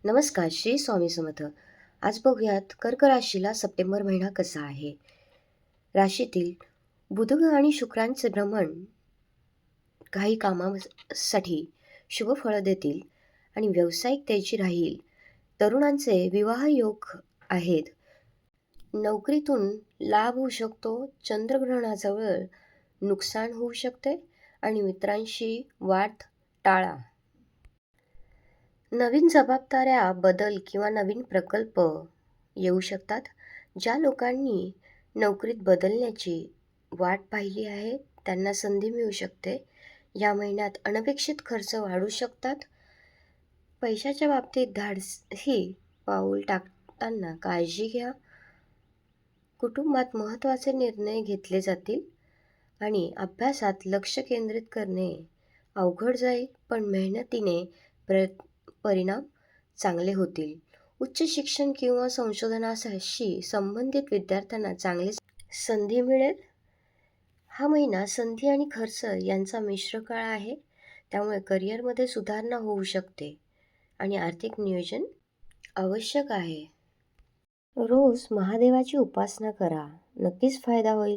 नमस्कार, श्री स्वामी समर्थ. आज बघूयात कर्क राशीला सप्टेंबर महिना कसा आहे. राशीतील बुध आणि शुक्रांचे भ्रमण काही कामासाठी शुभ फळं देतील आणि व्यावसायिक तेजी राहील. तरुणांचे विवाह योग आहेत. नोकरीतून लाभ होऊ शकतो. चंद्रग्रहणाजवळ नुकसान होऊ शकते आणि मित्रांशी वाद टाळा. नवीन जबाबदाऱ्या, बदल किंवा नवीन प्रकल्प येऊ शकतात. ज्या लोकांनी नोकरीत बदलण्याची वाट पाहिली आहे, त्यांना संधी मिळू शकते. या महिन्यात अनपेक्षित खर्च वाढू शकतात. पैशाच्या बाबतीत धाडसी पाऊल टाकताना काळजी घ्या. कुटुंबात महत्त्वाचे निर्णय घेतले जातील आणि अभ्यासात लक्ष केंद्रित करणे अवघड जाईल, पण मेहनतीने परिणाम चांगले होतील. उच्च शिक्षण किंवा संशोधनाशी संबंधित विद्यार्थ्यांना चांगली संधी मिळेल. हा महिना संधी आणि खर्च यांचा मिश्र काळ आहे, त्यामुळे करिअरमध्ये सुधारणा होऊ शकते आणि आर्थिक नियोजन आवश्यक आहे. रोज महादेवाची उपासना करा, नक्कीच फायदा होईल.